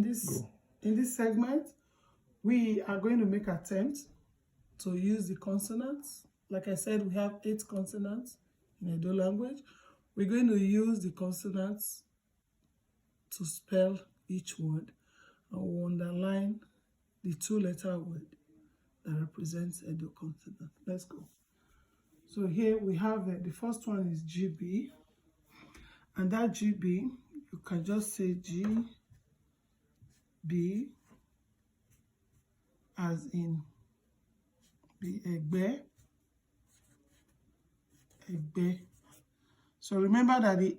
this segment, we are going to make attempts to use the consonants. Like I said, we have 8 consonants in Ędo language. We're going to use the consonants to spell each word, and we'll underline the 2-letter word that represents Ędo consonant. Let's go. So here we have the first one is GB, and that GB, you can just say GB as in the Ęgbę. So remember that the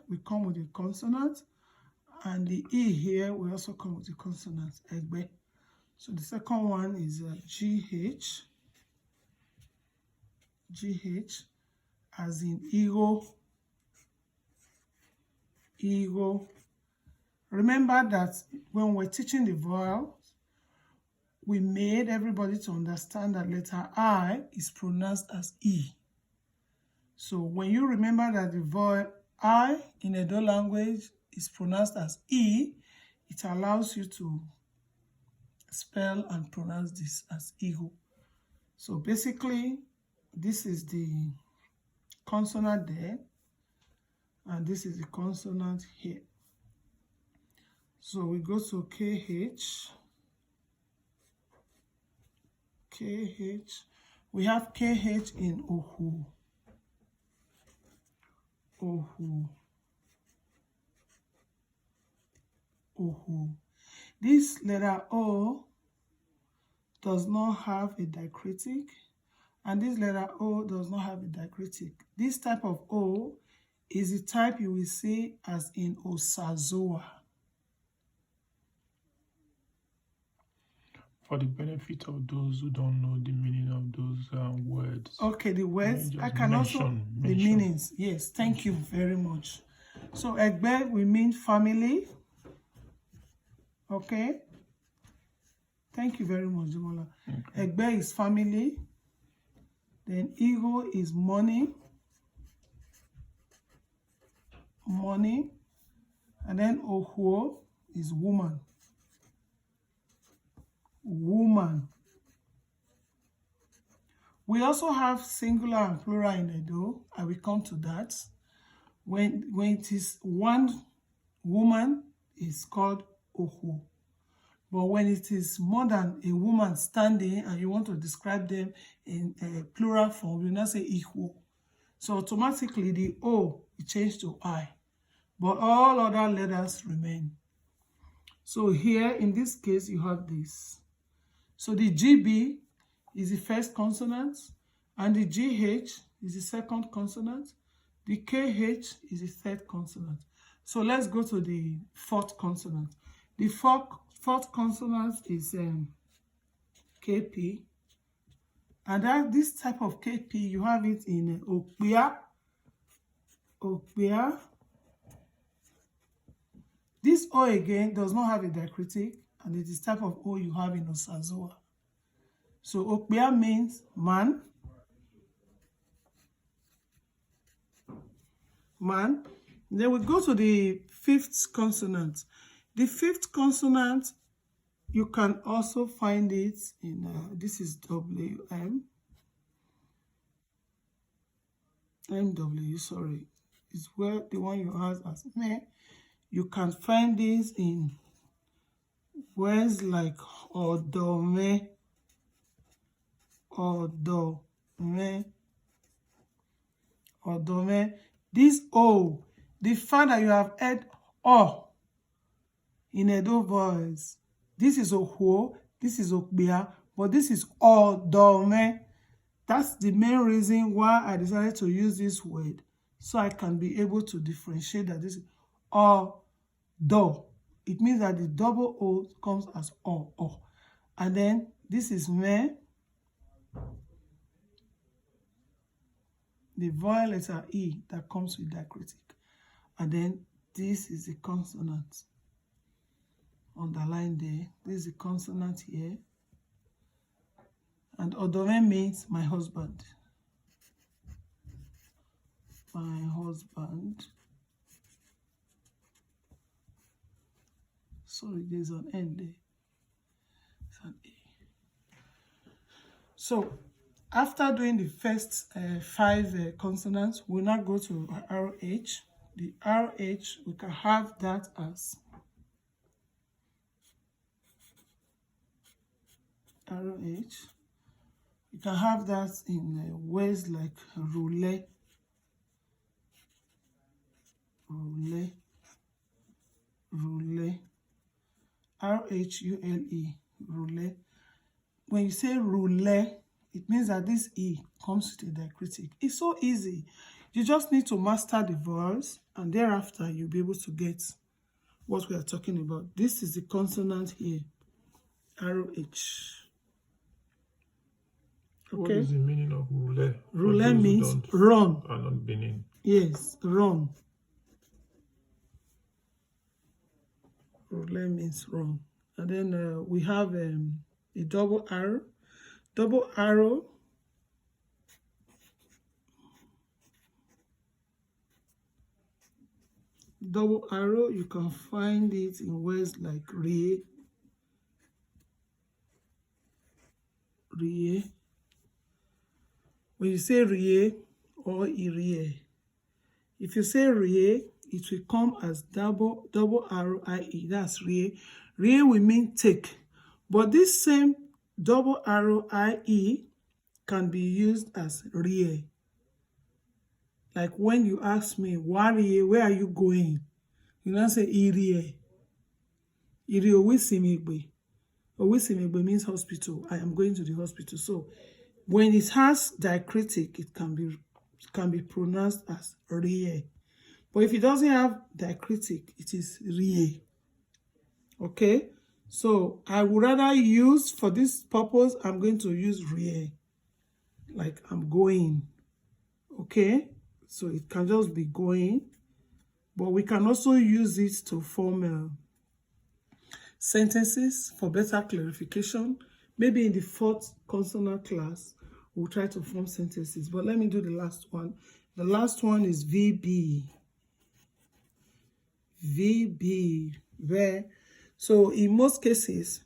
will come with the consonant, and the E here will also come with the consonant, Ęgbę. So the second one is GH as in Igho. Remember that when we're teaching the vowels, we made everybody to understand that letter I is pronounced as E. So when you remember that the vowel I in Ędo language is pronounced as E, it allows you to spell and pronounce this as Igho. So basically, this is the consonant there, and this is the consonant here. So we go to KH. We have KH in Òkhuo. This letter O does not have a diacritic, and this letter O does not have a diacritic. This type of O is the type you will see as in Osazoa. For the benefit of those who don't know the meaning of those words. Okay, the words. I can mention the meanings. Yes, thank you very much. So Ęgbę will mean family. Okay. Thank you very much, Jumola. Okay. Ęgbę is family. Then Igho is money. And then Okhuo is woman. We also have singular and plural in Ędo. I will come to that. When it is one woman, it's called Okhuo. But when it is more than a woman standing and you want to describe them in a plural form, you now say Igho. So automatically the O will change to I. But all other letters remain. So here, in this case, you have this. So the GB is the first consonant, and the GH is the second consonant. The KH is the third consonant. So let's go to the fourth consonant. The fourth consonant is KP. And this type of KP, you have it in Okpia. This O again does not have a diacritic, and it is type of O you have in Osazoa. So Okpia means man. Then we go to the fifth consonant. The fifth consonant, you can also find it in, this is WM. MW, sorry. It's where the one you have as me. You can find this in words like Òdòmwęn. This O, the fact that you have heard O in Ędo voice, this is Okhuo, this is Okpia, but this is Òdòmwęn. That's the main reason why I decided to use this word, so I can be able to differentiate that this is O-do. It means that the double O comes as O. And then this is me. The vowel letter E that comes with diacritic. And then this is the consonant. Underline there. This is the consonant here. And Òdòmwęn means my husband. Sorry, there's an N there. It's an A. So after doing the first 5 consonants, we'll now go to RH. The RH, we can have that as RH. You can have that in words like rhulę, rhulę, rhulę, rhule, rhulę. When you say rhulę, it means that this E comes with a diacritic. It's so easy. You just need to master the vowels, and thereafter you'll be able to get what we are talking about. This is the consonant here, RH. Okay. What is the meaning of rhulę? Rhulę means run. Are not Benin. Yes, run. Rhulę means run. And then we have a double arrow. Double arrow. Double arrow, you can find it in words like Rrię, Rrię. When you say Rrię or Rrię, if you say Rrię, it will come as double arrow IE. That's Rrię. Rrię will mean take, but this same double arrow IE can be used as Rrię. Like when you ask me, Rrię, where are you going? You don't say Rrię. Rrię Owisimigbe. Owisimigbe means hospital. I am going to the hospital. So when it has diacritic, it can be pronounced as Rrię. But if it doesn't have diacritic, it is Rrię. Okay? So I would rather use, for this purpose, I'm going to use Rrię. Like I'm going. Okay? So it can just be going. But we can also use it to form sentences for better clarification. Maybe in the 4th consonant class, we'll try to form sentences. But let me do the last one. The last one is VB. VB. Where? So in most cases,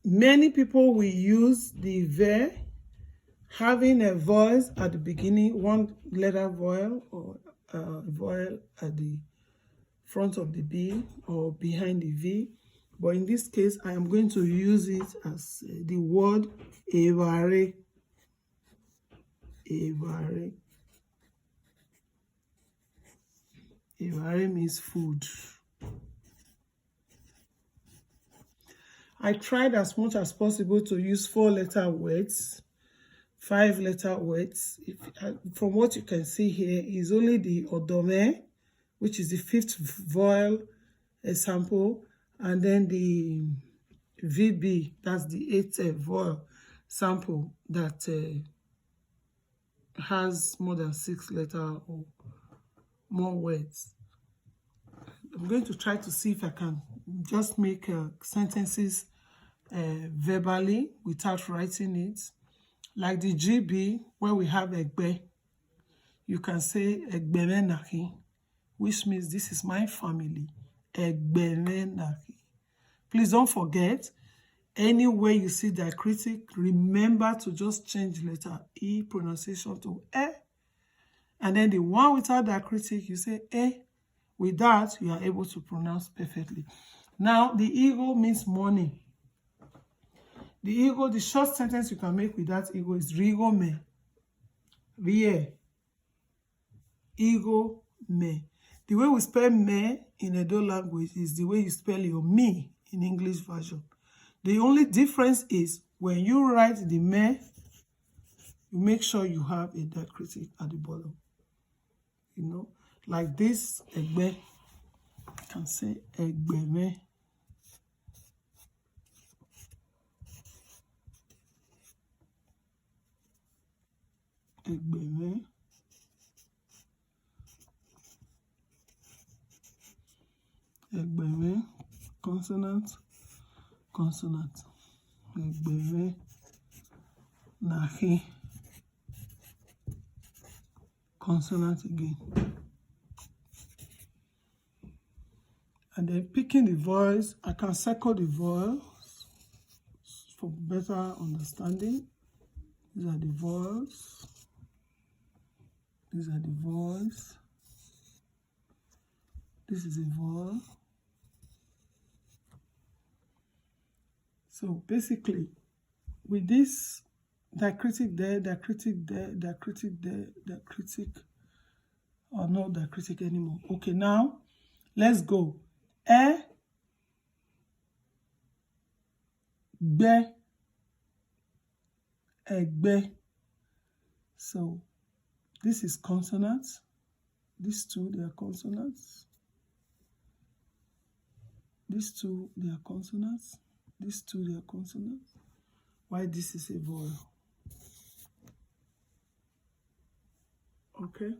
many people will use the ver having a voice at the beginning, one letter vowel or vowel at the front of the B or behind the V. But in this case, I am going to use it as the word Evbare. Evbare. Evbare means food. I tried as much as possible to use 4-letter words, 5-letter words. From what you can see here is only the Òdòmwęn, which is the 5th vowel sample, and then the VB, that's the 8th vowel sample that has more than 6 letters or more words. I'm going to try to see if I can just make sentences verbally without writing it. Like the GB, where we have Ęgbę, you can say Ęgbę, which means this is my family. Ęgbę. Please don't forget, anywhere you see diacritic, remember to just change letter E pronunciation to E. And then the one without diacritic, you say E. With that, you are able to pronounce perfectly. Now, the Igho means morning. The Igho, the short sentence you can make with that Igho is Rrię me. Rrię. Igho me. The way we spell me in Ędo language is the way you spell your me in English version. The only difference is when you write the me, you make sure you have a diacritic at the bottom. You know, like this, Ęgbę. I can say Ęgbę me. Ęgbę me. Ęgbę me. Consonant. Consonant. Ęgbę me. Nahi. Consonant again. And then picking the voice, I can circle the voice for better understanding. These are the voice. These are the voice. This is a vowel. So basically, with this diacritic there, diacritic there, diacritic there, diacritic, or not diacritic anymore. Okay, now let's go. Ęgbę, Ęgbę. So this is consonants. These two, they are consonants. These two, they are consonants. These two, they are consonants. Why this is a vowel? Okay.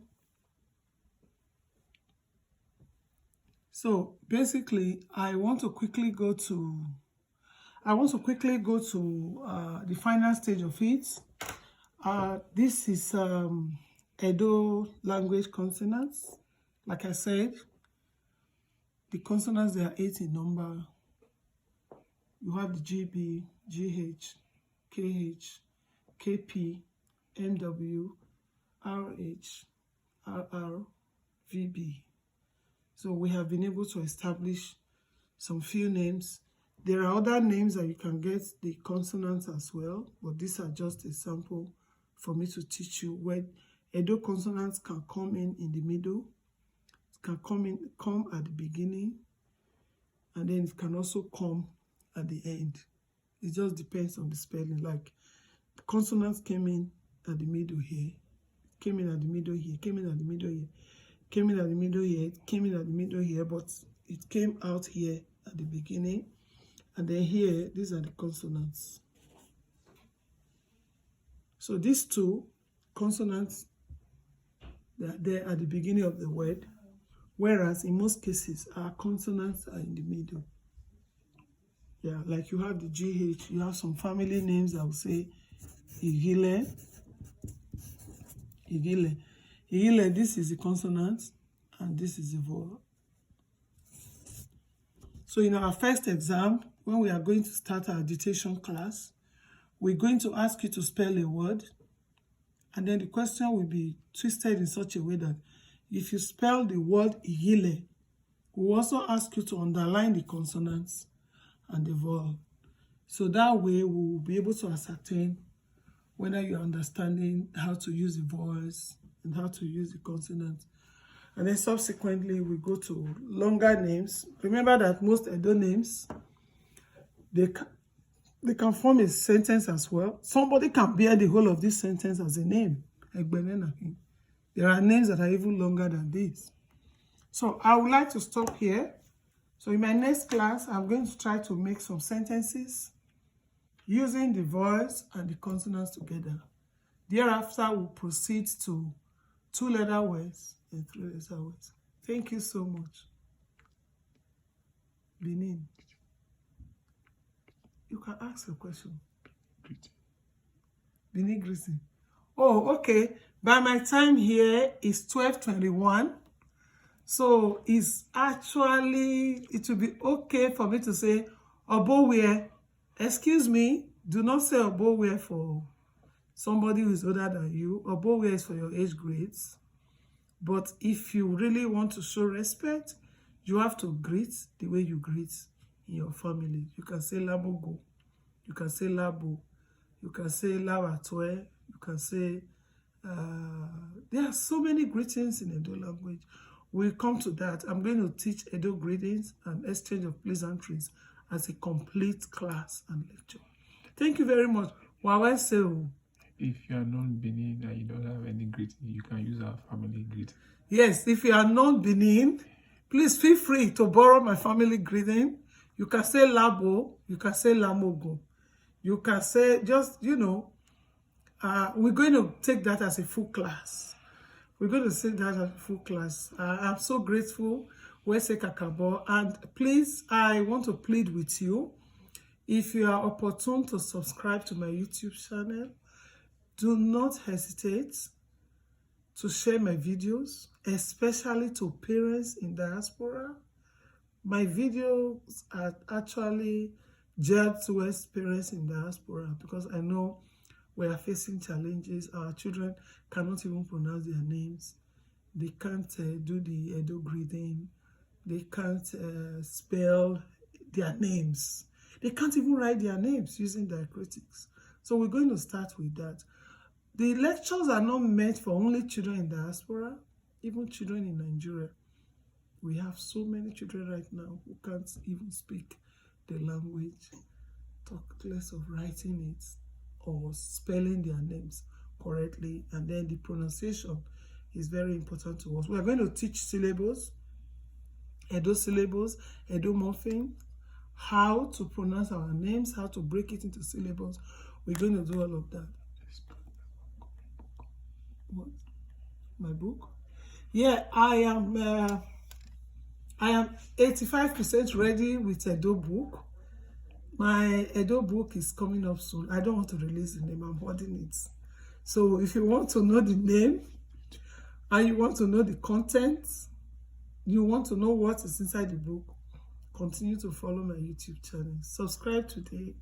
So basically, I want to quickly go to the final stage of it. This is Ędo Language Consonants. Like I said, the consonants, they are 8 in number. You have the GB, GH, KH, KP, MW, RH, RR, VB. So we have been able to establish some few names. There are other names that you can get the consonants as well, but these are just a sample for me to teach you where Ędo consonants can come in the middle, it can come at the beginning, and then it can also come at the end. It just depends on the spelling. Like the consonants came in at the middle here, came in at the middle here, came in at the middle here, came in at the middle here, came in at the middle here, but it came out here at the beginning. And then here, these are the consonants. So these two consonants, they are there at the beginning of the word, whereas in most cases, our consonants are in the middle. Yeah, like you have the GH, you have some family names that will say Igho, Igho. Igho, this is the consonant, and this is the vowel. So in our first exam, when we are going to start our dictation class, we're going to ask you to spell a word, and then the question will be twisted in such a way that if you spell the word Igho, we'll also ask you to underline the consonants and the vowel. So that way we will be able to ascertain whether you're understanding how to use the vowels and how to use the consonants. And then subsequently we go to longer names. Remember that most Ędo names, they can form a sentence as well. Somebody can bear the whole of this sentence as a name. There are names that are even longer than this. So I would like to stop here. So in my next class, I'm going to try to make some sentences using the vowels and the consonants together. Thereafter, we'll proceed to 2-letter words and 3-letter words. Thank you so much. Benin. You can ask a question. Benin greeting. Oh, okay. By my time here is 12:21. So it's actually, it will be okay for me to say Òdòmwęn. Excuse me, do not say Òdòmwęn for somebody who is older than you. Òdòmwęn is for your age grades. But if you really want to show respect, you have to greet the way you greet in your family. You can say Lamogo, you can say Labo, you can say Lawatwe, you can say, there are so many greetings in Ędo language. We'll come to that. I'm going to teach Ędo greetings and exchange of pleasantries as a complete class and lecture. Thank you very much. If you are non-Benin and you don't have any greeting, you can use our family greeting. Yes, if you are non-Benin, please feel free to borrow my family greeting. You can say Labo, you can say Lamogo. You can say, just, you know, we're going to take that as a full class. We're going to take that as a full class. I'm so grateful. And please, I want to plead with you. If you are opportune to subscribe to my YouTube channel, do not hesitate to share my videos, especially to parents in diaspora, My videos are actually geared towards parents in diaspora because I know we are facing challenges. Our children cannot even pronounce their names. They can't do the Edo greeting. They can't spell their names. They can't even write their names using diacritics. So we're going to start with that. The lectures are not meant for only children in diaspora, even children in Nigeria. We have so many children right now who can't even speak the language, talk less of writing it or spelling their names correctly. And then the pronunciation is very important to us. We are going to teach syllables, Edo syllables, Edo morpheme, how to pronounce our names, how to break it into syllables. We're going to do all of that. What? My book? Yeah, I am 85% ready with Edo book. My Edo book is coming up soon. I don't want to release the name. I'm holding it. So if you want to know the name and you want to know the content, you want to know what is inside the book, continue to follow my YouTube channel. Subscribe today.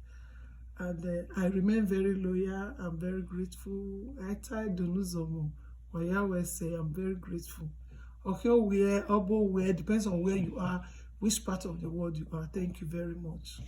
And I remain very loyal. I'm very grateful. I tried to know some more. Say I'm very grateful. Okhuo where, Obo where, depends on where you are, which part of the world you are. Thank you very much.